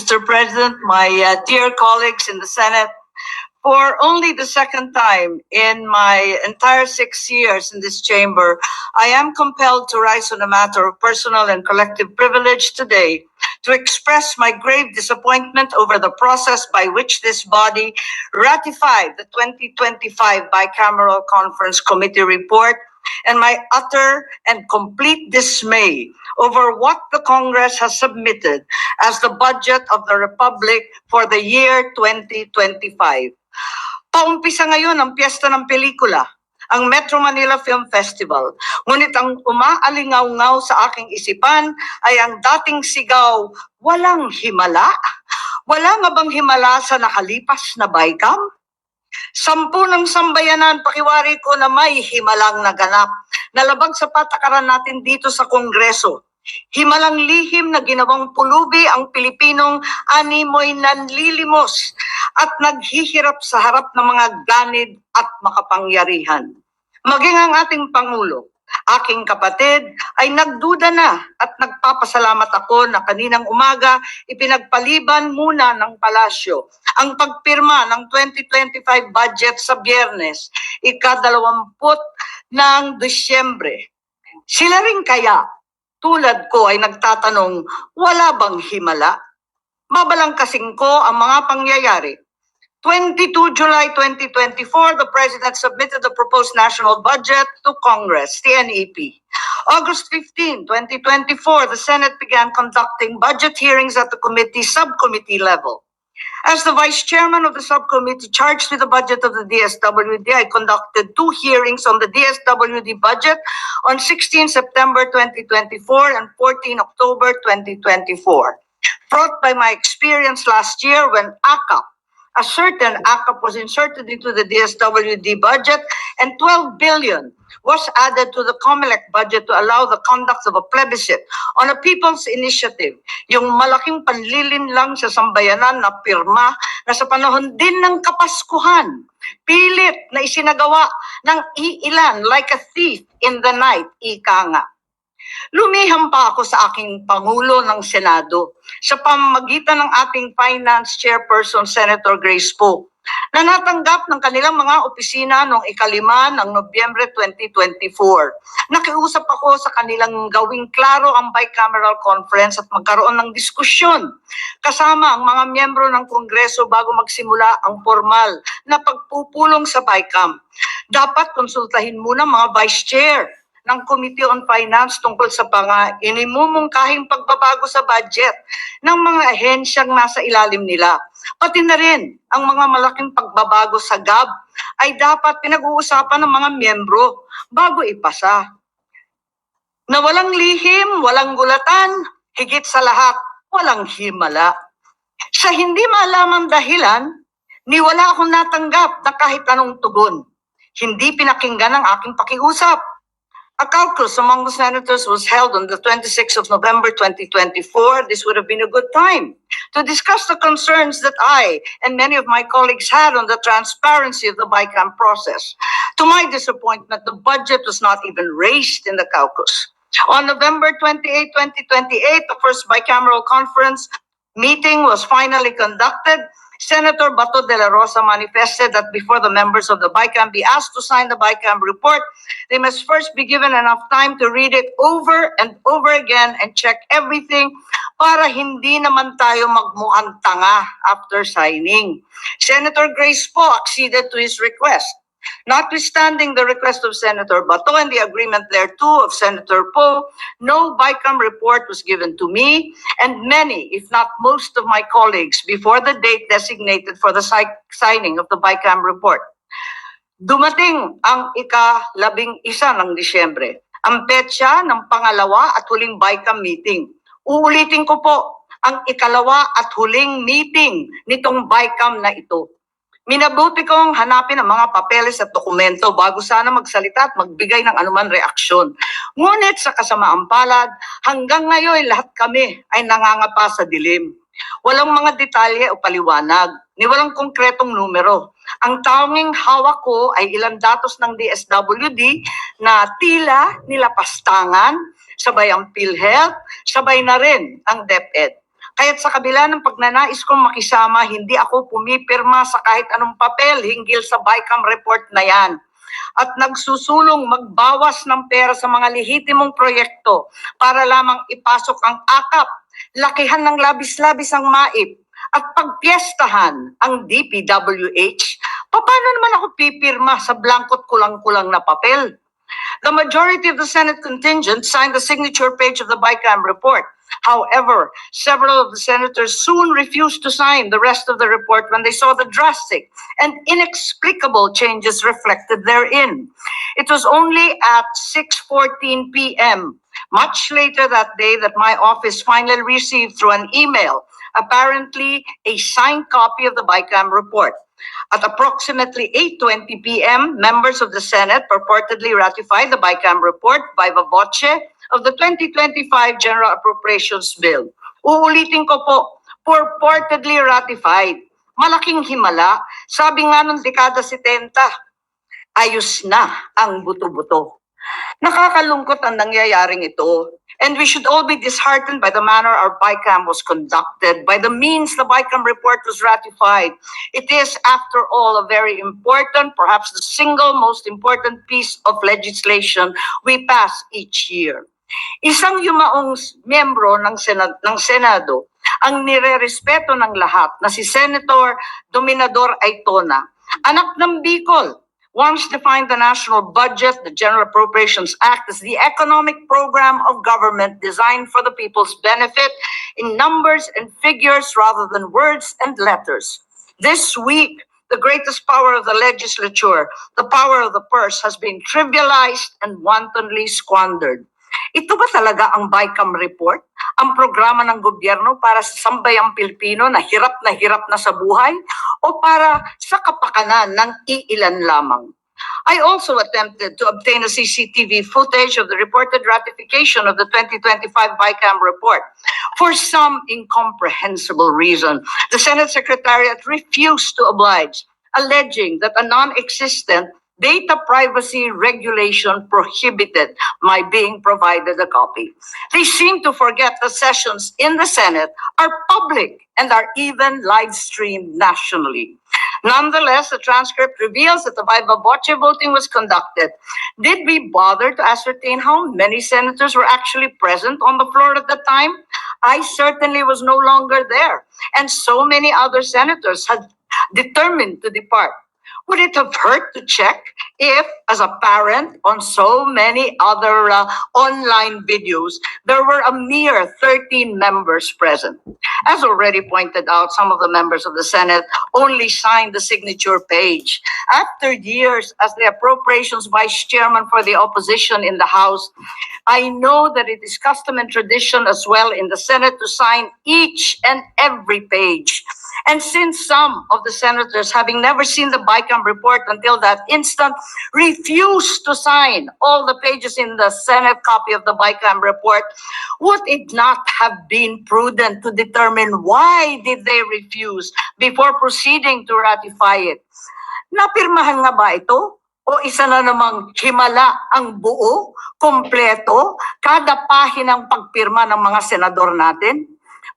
Mr. President, my dear colleagues in the Senate, for only the second time in my entire 6 years in this chamber, I am compelled to rise on a matter of personal and collective privilege today to express my grave disappointment over the process by which this body ratified the 2025 Bicameral Conference Committee report, and my utter and complete dismay over what the Congress has submitted as the budget of the Republic for the year 2025. Paumpisa ngayon ang piyesta ng pelikula, ang Metro Manila Film Festival. Ngunit ang umaalingaw-ngaw sa aking isipan ay ang dating sigaw, walang himala? Wala nga bang himala sa nakalipas na Bicam? 10 ng sambayanan, pakiwari ko na may himalang naganap. Nalabag sa patakaran natin dito sa Kongreso. Himalang lihim na ginawang pulubi ang Pilipinong animoy nanlilimos at naghihirap sa harap ng mga ganid at makapangyarihan. Maging ang ating Pangulo, aking kapatid, ay nagduda na at nagpapasalamat ako na kaninang umaga ipinagpaliban muna ng palasyo ang pagpirma ng 2025 budget sa Biyernes, ika-20 ng Disyembre. Sila rin kaya, tulad ko ay nagtatanong, wala bang himala? Mabalang kasing ko ang mga pangyayari. 22 July 2024, the President submitted the proposed national budget to Congress, the NEP. August 15, 2024, the Senate began conducting budget hearings at the subcommittee level. As the Vice Chairman of the subcommittee charged with the budget of the DSWD, I conducted 2 hearings on the DSWD budget on 16 September 2024 and 14 October 2024. Brought by my experience last year when a certain ACAP was inserted into the DSWD budget and 12 billion was added to the COMELEC budget to allow the conduct of a plebiscite on a people's initiative. Yung malaking panlilin lang sa sambayanan na pirma na sa panahon din ng Kapaskuhan, pilit na isinagawa ng iilan like a thief in the night, ika nga. Lumiham pa ako sa aking Pangulo ng Senado sa pamamagitan ng ating Finance Chairperson, Senator Grace Poe, na natanggap ng kanilang mga opisina noong ika-5 ng Nobyembre 2024. Nakiusap ako sa kanilang gawing klaro ang bicameral conference at magkaroon ng diskusyon kasama ang mga miyembro ng Kongreso bago magsimula ang formal na pagpupulong sa Bicam. Dapat konsultahin muna mga Vice Chair ng Committee on Finance tungkol sa inimumungkahing pagbabago sa budget ng mga ahensyang nasa ilalim nila. Pati na rin ang mga malaking pagbabago sa GAB ay dapat pinag-uusapan ng mga miyembro bago ipasa. Na walang lihim, walang gulatan, higit sa lahat, walang himala. Sa hindi malamang dahilan, ni wala akong natanggap na kahit anong tugon. Hindi pinakinggan ang aking pakiusap. A caucus among the senators was held on the 26th of November 2024. This would have been a good time to discuss the concerns that I and many of my colleagues had on the transparency of the Bicam process. To my disappointment, the budget was not even raised in the caucus. On November 28, 2028, the first bicameral conference meeting was finally conducted. Senator Bato de la Rosa manifested that before the members of the Bicam be asked to sign the Bicam report, they must first be given enough time to read it over and over again and check everything para hindi naman tayo magmukhang tanga after signing. Senator Grace Poe acceded to his request. Notwithstanding the request of Senator Bato and the agreement thereto of Senator Poe, no Bicam report was given to me and many, if not most of my colleagues before the date designated for the signing of the Bicam report. Dumating ang ika-11 ng Disyembre, ang petsa ng pangalawa at huling Bicam meeting. Uulitin ko po, ang ikalawa at huling meeting nitong Bicam na ito. Minabuti kong hanapin ang mga papeles at dokumento bago sana magsalita at magbigay ng anuman reaksyon. Ngunit sa kasamaang palad, hanggang ngayon lahat kami ay nangangapa sa dilim. Walang mga detalye o paliwanag, ni walang konkretong numero. Ang tanging hawak ko ay ilang datos ng DSWD na tila nilapastangan, sabay ang PhilHealth, sabay na rin ang DepEd. Kaya't sa kabila ng pagnanais kong makisama, hindi ako pumipirma sa kahit anong papel hinggil sa BICAM report na yan. At nagsusulong magbawas ng pera sa mga lehitimong proyekto para lamang ipasok ang akap, lakihan ng labis-labis ang MAIP, at pagpiestahan ang DPWH. Paano naman ako pipirma sa blankot kulang-kulang na papel? The majority of the Senate contingent signed the signature page of the BICAM report. However, several of the senators soon refused to sign the rest of the report when they saw the drastic and inexplicable changes reflected therein. It was only at 6:14 p.m., much later that day, that my office finally received through an email, apparently a signed copy of the BICAM report. At approximately 8:20 p.m., members of the Senate purportedly ratified the BICAM report viva voce of the 2025 General Appropriations Bill. Uulitin ko po, purportedly ratified. Malaking himala. Sabi nga ng dekada 70, ayos na ang buto-buto. Nakakalungkot ang nangyayaring ito. And we should all be disheartened by the manner our BICAM was conducted, by the means the BICAM report was ratified. It is, after all, a very important, perhaps the single most important piece of legislation we pass each year. Isang yumaong miyembro ng Senado ang nirerespeto ng lahat na si Senator Dominador Aytona, anak ng Bicol, once defined the national budget, the General Appropriations Act, as the economic program of government designed for the people's benefit in numbers and figures rather than words and letters. This week, the greatest power of the legislature, the power of the purse, has been trivialized and wantonly squandered. Ito ba talaga ang BICAM report? Ang programa ng gobyerno para sa sambayang Pilipino na hirap na sa buhay? O para sa kapakanan ng iilan lamang? I also attempted to obtain a CCTV footage of the reported ratification of the 2025 BICAM report. For some incomprehensible reason, the Senate Secretariat refused to oblige, alleging that a non-existent data privacy regulation prohibited my being provided a copy. They seem to forget that sessions in the Senate are public and are even live streamed nationally. Nonetheless, the transcript reveals that the viva voce voting was conducted. Did we bother to ascertain how many senators were actually present on the floor at the time? I certainly was no longer there, and so many other senators had determined to depart. Would it have hurt to check if, as a parent, on so many other online videos, there were a mere 13 members present? As already pointed out, some of the members of the Senate only signed the signature page. After years as the Appropriations Vice Chairman for the opposition in the House, I know that it is custom and tradition as well in the Senate to sign each and every page. And since some of the senators, having never seen the BICAM report until that instant, refused to sign all the pages in the Senate copy of the BICAM report, would it not have been prudent to determine why did they refuse before proceeding to ratify it? Napirmahan nga ba ito? O isa na namang himala ang buo, kompleto, kada pahinang pagpirma ng mga senador natin?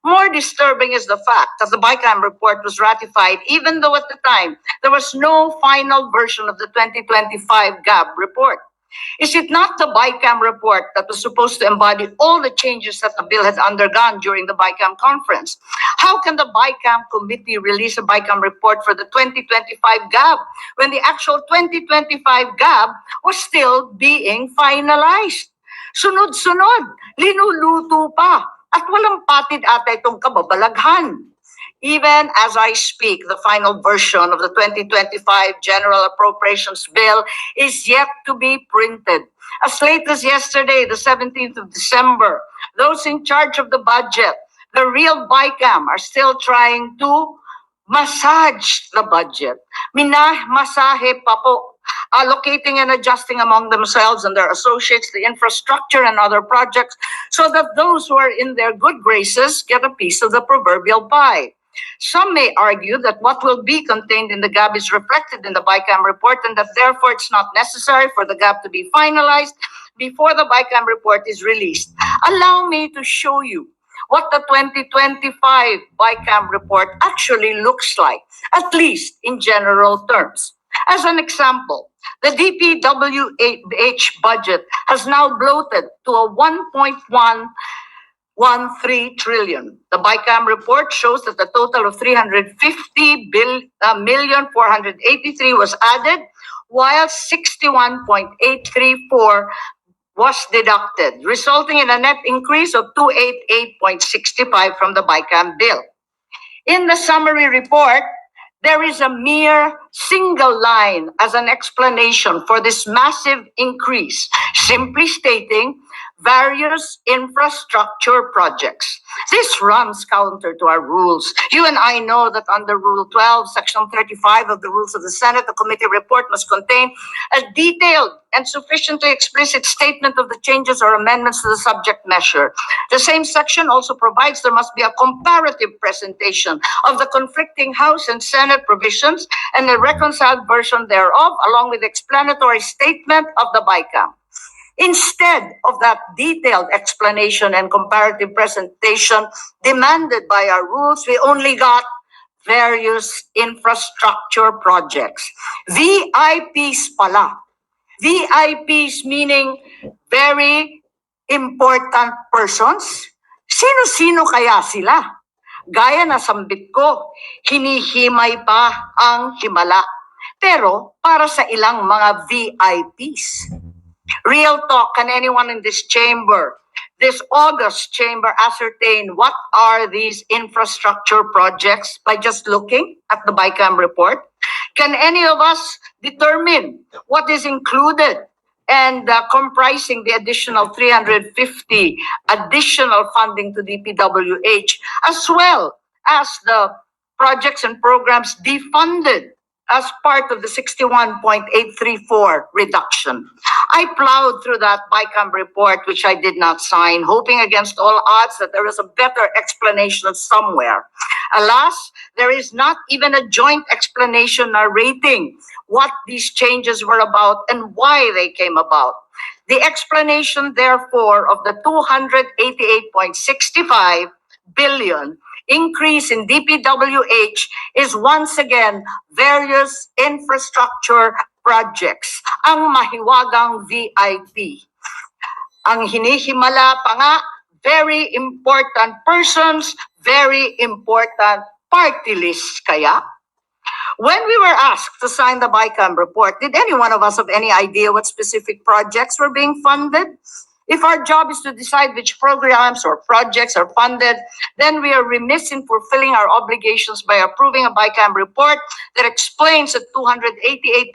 More disturbing is the fact that the BICAM report was ratified even though at the time there was no final version of the 2025 GAB report. Is it not the BICAM report that was supposed to embody all the changes that the bill had undergone during the BICAM conference? How can the BICAM committee release a BICAM report for the 2025 GAB when the actual 2025 GAB was still being finalized? Sunod-sunod, linuluto pa. At walang patid ata itong kababalaghan. Even as I speak, the final version of the 2025 General Appropriations Bill is yet to be printed. As late as yesterday, the 17th of December, those in charge of the budget, the real BICAM, are still trying to massage the budget. Masahe pa po, allocating and adjusting among themselves and their associates the infrastructure and other projects so that those who are in their good graces get a piece of the proverbial pie. Some may argue that what will be contained in the GAB is reflected in the BICAM report and that therefore it's not necessary for the GAB to be finalized before the BICAM report is released. Allow me to show you what the 2025 BICAM report actually looks like, at least in general terms. As an example, the DPWH budget has now bloated to a 1.113 trillion. The BICAM report shows that the total of 350,483 was added, while 61.834 was deducted, resulting in a net increase of 288.65 from the BICAM bill. In the summary report, there is a mere single line as an explanation for this massive increase, simply stating various infrastructure projects. This runs counter to our rules. You and I know that under Rule 12, Section 35 of the Rules of the Senate, the committee report must contain a detailed and sufficiently explicit statement of the changes or amendments to the subject measure. The same section also provides there must be a comparative presentation of the conflicting House and Senate provisions and a reconciled version thereof, along with explanatory statement of the BICAM. Instead of that detailed explanation and comparative presentation demanded by our rules, we only got various infrastructure projects. VIPs pala. VIPs meaning very important persons. Sino-sino kaya sila? Gaya na sambit ko, hinihimay pa ang himala. Pero para sa ilang mga VIPs. Real talk, can anyone in this chamber, this August chamber, ascertain what are these infrastructure projects by just looking at the BICAM report? Can any of us determine what is included and comprising the additional 350 additional funding to DPWH, as well as the projects and programs defunded as part of the 61.834 reduction? I plowed through that BICAM report, which I did not sign, hoping against all odds that there was a better explanation somewhere. Alas, there is not even a joint explanation narrating what these changes were about and why they came about. The explanation, therefore, of the 288.65 billion increase in DPWH is once again various infrastructure projects, ang mahiwagang VIP. Ang hinihimala pa nga, very important persons, very important party lists kaya. When we were asked to sign the BICAM report, did any one of us have any idea what specific projects were being funded? If our job is to decide which programs or projects are funded, then we are remiss in fulfilling our obligations by approving a BICAM report that explains the 288.65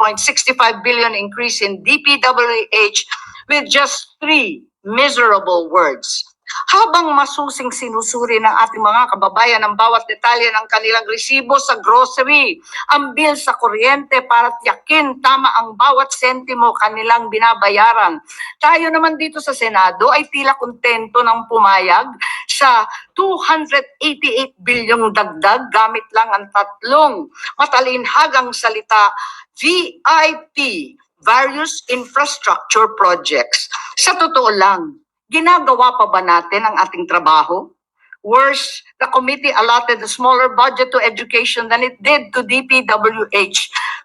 billion increase in DPWH with just 3 miserable words. Habang masusing sinusuri ng ating mga kababayan ang bawat detalye ng kanilang resibo sa grocery, ang bill sa kuryente para tiyakin tama ang bawat sentimo kanilang binabayaran. Tayo naman dito sa Senado ay tila kontento ng pumayag sa 288 bilyong dagdag gamit lang ang tatlong matalinhagang salita, VIP, various infrastructure projects. Sa totoo lang, ginagawa pa ba natin ang ating trabaho? Worse, the committee allotted a smaller budget to education than it did to DPWH,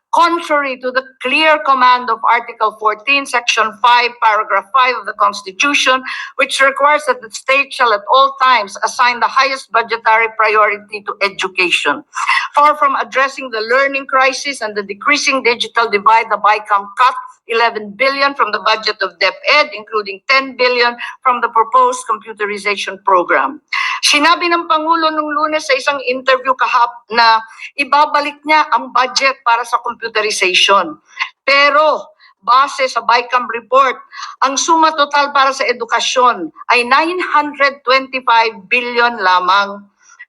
contrary to the clear command of Article 14, Section 5, Paragraph 5 of the Constitution, which requires that the state shall at all times assign the highest budgetary priority to education. Far from addressing the learning crisis and the decreasing digital divide, the BICAM cut 11 billion from the budget of DepEd, including 10 billion from the proposed computerization program. Sinabi ng Pangulo nung Lunes sa isang interview na ibabalik niya ang budget para sa computerization. Pero base sa BICAM report, ang suma total para sa edukasyon ay 925 billion lamang.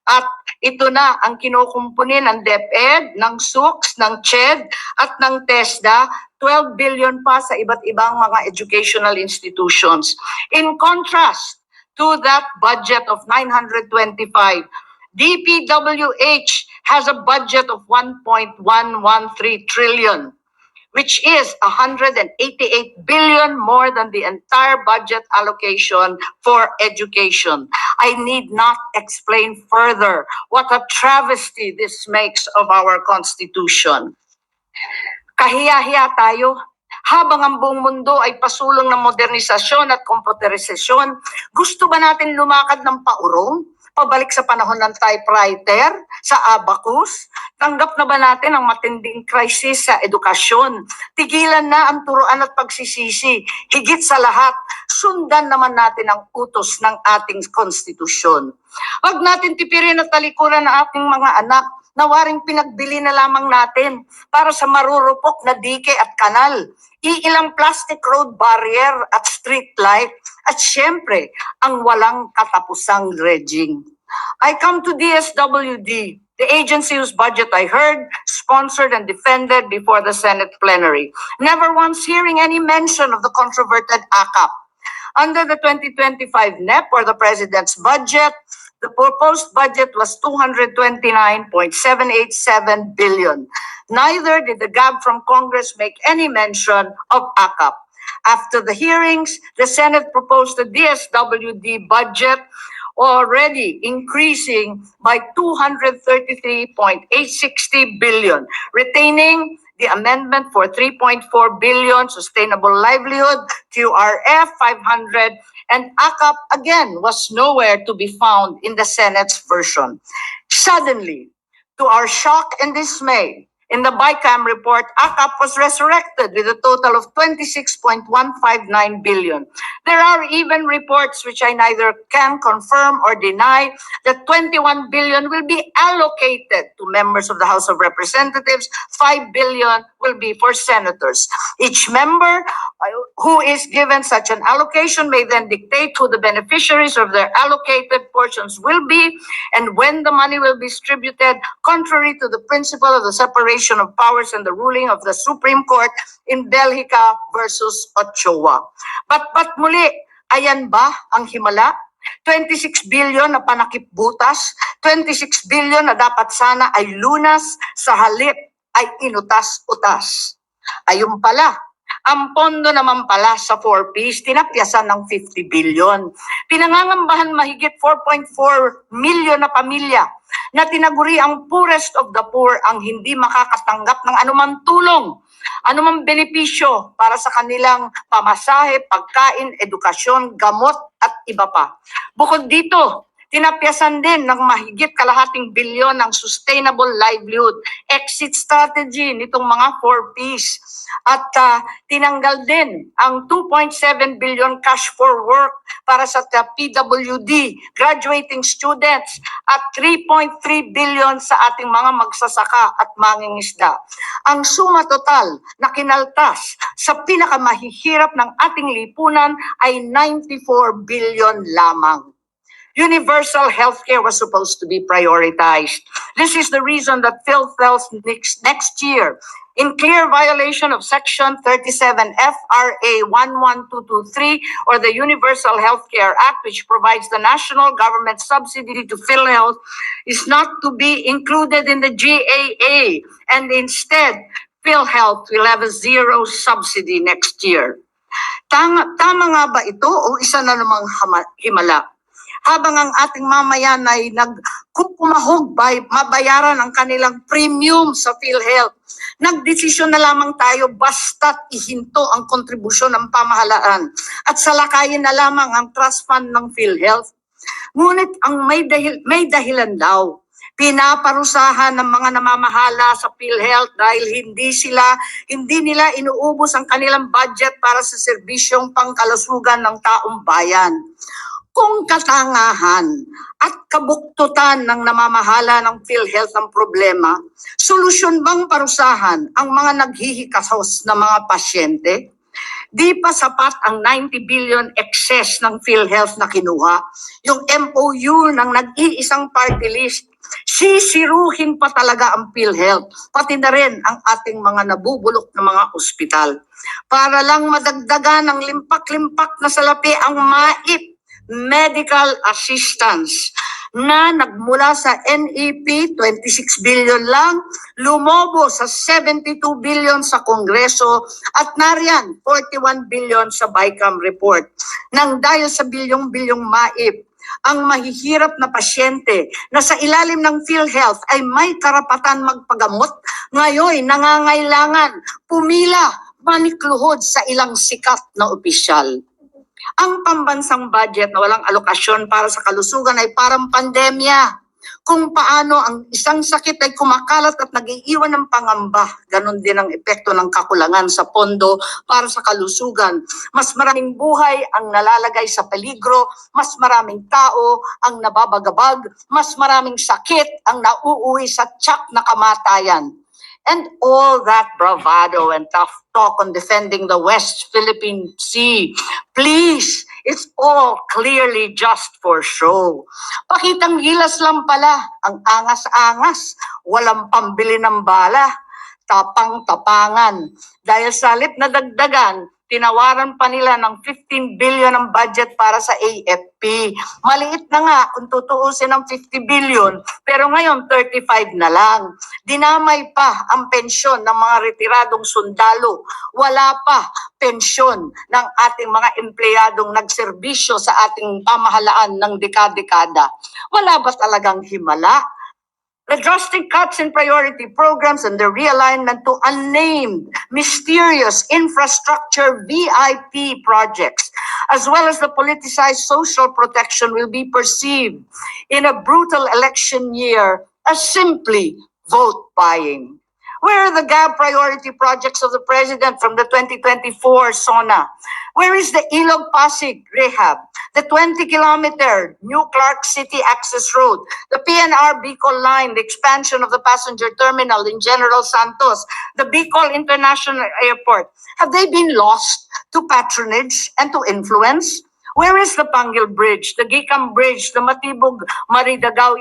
At ito na ang kinukumpunin ng DepEd, ng SUKS, ng CHED at ng TESDA, 12 billion pa sa iba't ibang mga educational institutions. In contrast to that budget of 925, DPWH has a budget of 1.113 trillion. which is 188 billion more than the entire budget allocation for education. I need not explain further what a travesty this makes of our Constitution. Kahiya-hiya tayo. Habang ang buong mundo ay pasulong ng modernisasyon at komputerisasyon, gusto ba natin lumakad ng paurong? Pabalik sa panahon ng typewriter, sa abacus? Tanggap na ba natin ang matinding krisis sa edukasyon? Tigilan na ang turuan at pagsisisi. Higit sa lahat, sundan naman natin ang utos ng ating konstitusyon. Huwag natin tipirin at talikuran ang ating mga anak na waring pinagbili na lamang natin para sa marurupok na dike at kanal. Iilang plastic road barrier at street light at syempre ang walang katapusang dredging. I come to DSWD, the agency whose budget I heard, sponsored and defended before the Senate plenary, never once hearing any mention of the controverted AKAP. Under the 2025 NEP or the President's budget, the proposed budget was 229.787 billion. Neither did the GAB from Congress make any mention of AKAP. After the hearings, the Senate proposed the DSWD budget already increasing by 233.860 billion, retaining the amendment for 3.4 billion sustainable livelihood, QRF 500, and AKAP again was nowhere to be found in the Senate's version. Suddenly, to our shock and dismay, in the BICAM report, AKAP was resurrected with a total of 26.159 billion. There are even reports which I neither can confirm or deny that 21 billion will be allocated to members of the House of Representatives, 5 billion will be for senators. Each member who is given such an allocation may then dictate who the beneficiaries of their allocated portions will be and when the money will be distributed, contrary to the principle of the separation of powers and the ruling of the Supreme Court in Belgica versus Ochoa. But muli, ayan ba ang himala? 26 billion na panakipbutas, 26 billion na dapat sana ay lunas, sa halip ay inutas-utas. Ayun pala, ang pondo naman pala sa 4Ps, tinapyasan ng 50 billion. Pinangangambahan mahigit 4.4 million na pamilya na tinaguri ang poorest of the poor ang hindi makakatanggap ng anumang tulong, anumang benepisyo para sa kanilang pamasahe, pagkain, edukasyon, gamot at iba pa. Bukod dito, tinapyasan din ng mahigit kalahating bilyon ng sustainable livelihood exit strategy nitong mga 4Ps. At tinanggal din ang 2.7 billion cash for work para sa PWD, graduating students, at 3.3 billion sa ating mga magsasaka at mangingisda. Ang suma total na kinaltas sa pinakamahihirap ng ating lipunan ay 94 billion lamang. Universal healthcare was supposed to be prioritized. This is the reason that PhilHealth next year, in clear violation of Section 37F RA 11223 or the Universal Healthcare Act, which provides the national government subsidy to PhilHealth, is not to be included in the GAA, and instead, PhilHealth will have a zero subsidy next year. Tama nga ba ito o isa na namang himala? Habang ang ating mamayan ay nagkukumahog mabayaran ang kanilang premium sa PhilHealth, nagdesisyon na lamang tayo basta't ihinto ang kontribusyon ng pamahalaan at salakayin na lamang ang trust fund ng PhilHealth. Ngunit ang may dahilan daw. Pinaparusahan ng mga namamahala sa PhilHealth dahil hindi nila inuubos ang kanilang budget para sa serbisyong pangkalusugan ng taong bayan. Kung katangahan at kabuktutan ng namamahala ng PhilHealth ang problema, solusyon bang parusahan ang mga naghihikasos na mga pasyente? Di pa sapat ang 90 billion excess ng PhilHealth na kinuha, yung MOU ng nag-iisang party list, sisiruhin pa talaga ang PhilHealth, pati na rin ang ating mga nabubulok na mga ospital. Para lang madagdagan ng limpak-limpak na salapi ang MAIP, medical assistance. na nagmula sa NEP 26 billion lang, lumobo sa 72 billion sa Kongreso at nariyan 41 billion sa BICAM report. Nang dahil sa bilyong-bilyong MAIP, ang mahihirap na pasyente na sa ilalim ng PhilHealth ay may karapatan magpagamot, ngayon nangangailangan pumila manikluhod sa ilang sikat na opisyal. Ang pambansang budget na walang alokasyon para sa kalusugan ay parang pandemya. Kung paano ang isang sakit ay kumakalat at nag-iiwan ng pangamba, ganun din ang epekto ng kakulangan sa pondo para sa kalusugan. Mas maraming buhay ang nalalagay sa peligro, mas maraming tao ang nababagabag, mas maraming sakit ang nauuwi sa tiyak na kamatayan. And all that bravado and tough talk on defending the West Philippine Sea, please, it's all clearly just for show. Pakitang gilas lang pala, ang angas-angas, walang pambili ng bala, tapang-tapangan. Dahil sa halip na dagdagan, tinawaran pa nila ng 15 billion ang budget para sa AFP. Maliit na nga kung tutuusin ng 50 billion, pero ngayon 35 na lang. Dinamay pa ang pensyon ng mga retiradong sundalo. Wala pa pensyon ng ating mga empleyadong nagserbisyo sa ating pamahalaan ng dekada-dekada. Wala ba talagang himala? The drastic cuts in priority programs and the realignment to unnamed, mysterious infrastructure VIP projects, as well as the politicized social protection, will be perceived in a brutal election year as simply vote buying. Where are the gap priority projects of the President from the 2024 SONA? Where is the Ilog-Pasig rehab, the 20-kilometer New Clark City access road, the PNR Bicol line, the expansion of the passenger terminal in General Santos, the Bicol International Airport? Have they been lost to patronage and to influence? Where is the Pangil Bridge, the Gicam Bridge, the Matibog Maridagao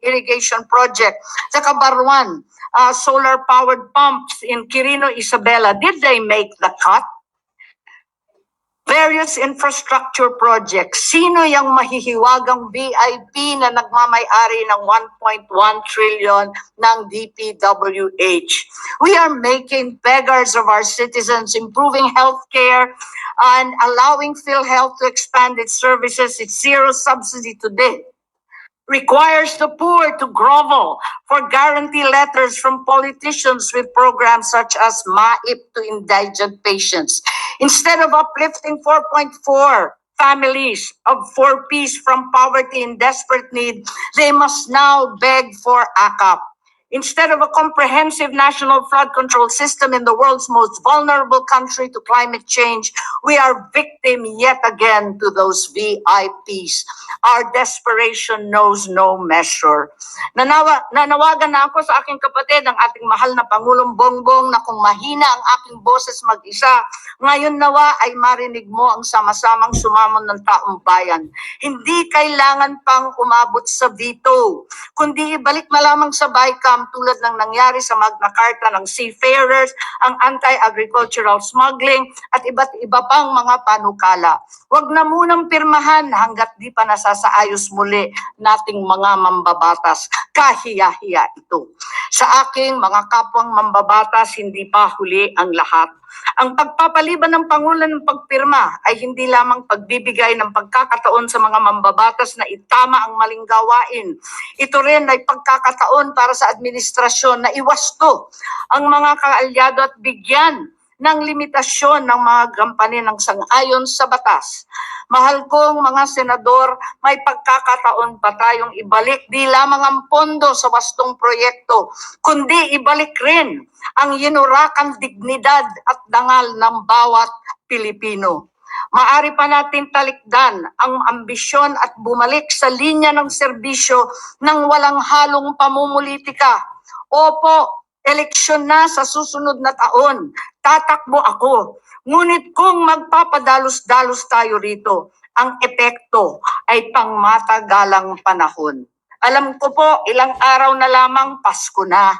Irrigation Project, the Cabarwan solar-powered pumps in Quirino, Isabela? Did they make the cut? Various infrastructure projects. Sino yung mahihiwagang VIP na nagmamay-ari ng 1.1 trillion ng DPWH? We are making beggars of our citizens, improving healthcare and allowing PhilHealth to expand its services. It's zero subsidy today. Requires the poor to grovel for guarantee letters from politicians with programs such as MAIP to indigent patients. Instead of uplifting 4.4 families of 4 Ps from poverty and desperate need, they must now beg for AKAP. Instead of a comprehensive national flood control system in the world's most vulnerable country to climate change, we are victim yet again to those VIPs. Our desperation knows no measure. Nanawagan na ako sa aking kapatid, ang ating mahal na Pangulong Bongbong, na kung mahina ang aking boses mag-isa, ngayon nawa ay marinig mo ang sama-samang sumamon ng taong bayan. Hindi kailangan pang umabot sa veto, kundi ibalik na lamang sa BICAM tulad ng nangyari sa Magna Carta ng seafarers, ang anti-agricultural smuggling at iba't iba pang mga panukala. Huwag na munang pirmahan hanggat di pa nasasaayos muli nating mga mambabatas. Kahiya-hiya ito. Sa aking mga kapwang mambabatas, hindi pa huli ang lahat. Ang pagpapaliban ng Pangulo ng pagpirma ay hindi lamang pagbibigay ng pagkakataon sa mga mambabatas na itama ang maling gawain. Ito rin ay pagkakataon para sa administrasyon na iwasto ang mga kaalyado at bigyan ng limitasyon ng mga gampanin ng sang-ayon sa batas. Mahal kong mga senador, may pagkakataon pa tayong ibalik di lamang ang pondo sa wastong proyekto, kundi ibalik rin ang yinurakang dignidad at dangal ng bawat Pilipino. Maari pa natin talikdan ang ambisyon at bumalik sa linya ng serbisyo ng walang halong pamumulitika. Opo, eleksyon na sa susunod na taon. Tatakbo ako. Ngunit kung magpapadalos-dalos tayo rito, ang epekto ay pangmatagalang panahon. Alam ko po, ilang araw na lamang Pasko na.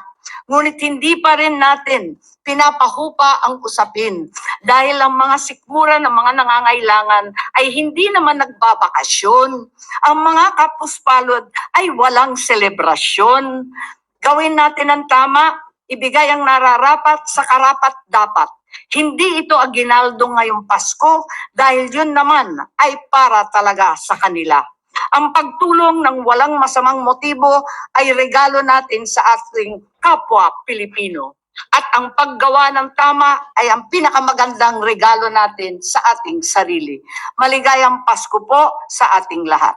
Ngunit hindi pa rin natin pinapahupa ang usapin Dahil ang mga sikmura ng mga nangangailangan ay hindi naman nagbabakasyon. Ang mga kapuspalad ay walang selebrasyon. Gawin natin ang tama, ibigay ang nararapat sa karapat-dapat. Hindi ito aginaldo ngayong Pasko dahil yun naman ay para talaga sa kanila. Ang pagtulong ng walang masamang motibo ay regalo natin sa ating kapwa Pilipino. At ang paggawa ng tama ay ang pinakamagandang regalo natin sa ating sarili. Maligayang Pasko po sa ating lahat.